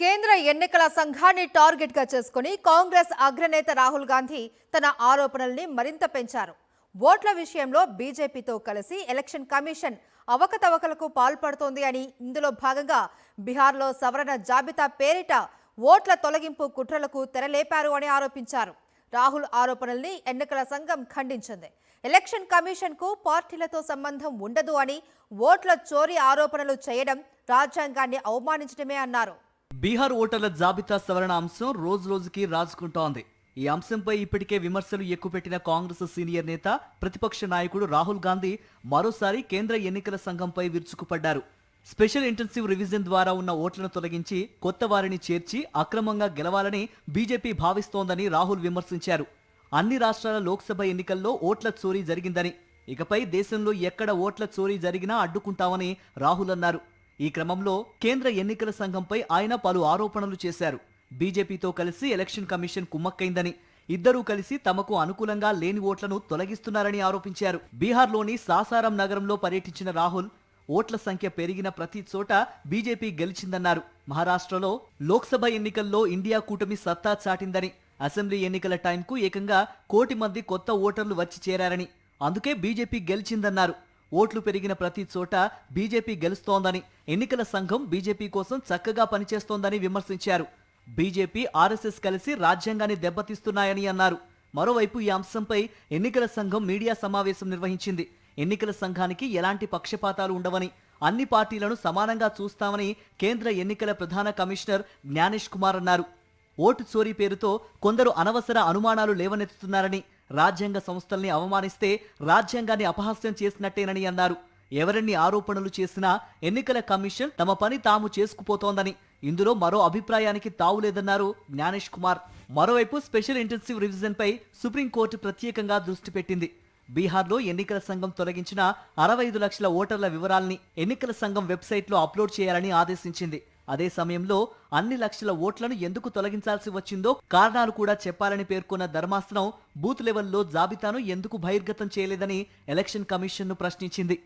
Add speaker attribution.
Speaker 1: కేంద్ర ఎన్నికల సంఘాన్ని టార్గెట్ గా చేసుకుని కాంగ్రెస్ అగ్రనేత రాహుల్ గాంధీ తన ఆరోపణల్ని మరింత పెంచారు. ఓట్ల విషయంలో బీజేపీతో కలిసి ఎలక్షన్ కమిషన్ అవకతవకలకు పాల్పడుతోంది అని, ఇందులో భాగంగా బీహార్లో సవరణ జాబితా పేరిట ఓట్ల తొలగింపు కుట్రలకు తెరలేపారు అని ఆరోపించారు. రాహుల్ ఆరోపణల్ని ఎన్నికల సంఘం ఖండించింది. ఎలక్షన్ కమిషన్ కు పార్టీలతో సంబంధం ఉండదు అని, ఓట్ల చోరీ ఆరోపణలు చేయడం రాజ్యాంగాన్ని అవమానించడమే అన్నారు.
Speaker 2: బీహార్ ఓటర్ల జాబితా సవరణ అంశం రోజు రోజుకి రాజుకుంటోంది. ఈ అంశంపై ఇప్పటికే విమర్శలు ఎక్కుపెట్టిన కాంగ్రెస్ సీనియర్ నేత, ప్రతిపక్ష నాయకుడు రాహుల్ గాంధీ మరోసారి కేంద్ర ఎన్నికల సంఘంపై విరుచుకుపడ్డారు. స్పెషల్ ఇంటెన్సివ్ రివిజన్ ద్వారా ఉన్న ఓట్లను తొలగించి కొత్త వారిని చేర్చి అక్రమంగా గెలవాలని బీజేపీ భావిస్తోందని రాహుల్ విమర్శించారు. అన్ని రాష్ట్రాల లోక్సభ ఎన్నికల్లో ఓట్ల చోరీ జరిగిందని, ఇకపై దేశంలో ఎక్కడ ఓట్ల చోరీ జరిగినా అడ్డుకుంటామని రాహుల్ అన్నారు. ఈ క్రమంలో కేంద్ర ఎన్నికల సంఘంపై ఆయన పలు ఆరోపణలు చేశారు. బీజేపీతో కలిసి ఎలక్షన్ కమిషన్ కుమ్మక్కైందని, ఇద్దరూ కలిసి తమకు అనుకూలంగా లేని ఓట్లను తొలగిస్తున్నారని ఆరోపించారు. బీహార్లోని సాసారాం నగరంలో పర్యటించిన రాహుల్ ఓట్ల సంఖ్య పెరిగిన ప్రతి చోట బీజేపీ గెలిచిందన్నారు. మహారాష్ట్రలో లోక్సభ ఎన్నికల్లో ఇండియా కూటమి సత్తా చాటిందని, అసెంబ్లీ ఎన్నికల టైంకు ఏకంగా 1 కోటి మంది కొత్త ఓటర్లు వచ్చి చేరారని, అందుకే బీజేపీ గెలిచిందన్నారు. ఓట్లు పెరిగిన ప్రతి చోట బీజేపీ గెలుస్తోందని, ఎన్నికల సంఘం బీజేపీ కోసం చక్కగా పనిచేస్తోందని విమర్శించారు. బీజేపీ, ఆర్ఎస్ఎస్ కలిసి రాజ్యాంగాన్ని దెబ్బతీస్తున్నాయని అన్నారు. మరోవైపు ఈ అంశంపై ఎన్నికల సంఘం మీడియా సమావేశం నిర్వహించింది. ఎన్నికల సంఘానికి ఎలాంటి పక్షపాతాలు ఉండవని, అన్ని పార్టీలను సమానంగా చూస్తామని కేంద్ర ఎన్నికల ప్రధాన కమిషనర్ జ్ఞానేష్ కుమార్ అన్నారు. ఓటు చోరీ పేరుతో కొందరు అనవసర అనుమానాలు లేవనెత్తుతున్నారని, రాజ్యాంగ సంస్థల్ని అవమానిస్తే రాజ్యాంగాన్ని అపహాస్యం చేసినట్టేనని అన్నారు. ఎవరెన్ని ఆరోపణలు చేసినా ఎన్నికల కమిషన్ తమ పని తాము చేసుకుపోతోందని, ఇందులో మరో అభిప్రాయానికి తావులేదన్నారు జ్ఞానేష్ కుమార్. మరోవైపు స్పెషల్ ఇంటెన్సివ్ రివిజన్ పై సుప్రీంకోర్టు ప్రత్యేకంగా దృష్టి పెట్టింది. బీహార్లో ఎన్నికల సంఘం తొలగించిన 65 లక్షల ఓటర్ల వివరాల్ని ఎన్నికల సంఘం వెబ్సైట్లో అప్లోడ్ చేయాలని ఆదేశించింది. అదే సమయంలో అన్ని లక్షల ఓట్లను ఎందుకు తొలగించాల్సి వచ్చిందో కారణాలు కూడా చెప్పాలని పేర్కొన్న ధర్మాసనం బూత్ లెవెల్లో జాబితాను ఎందుకు బహిర్గతం చేయలేదని ఎలక్షన్ కమిషన్ను ప్రశ్నించింది.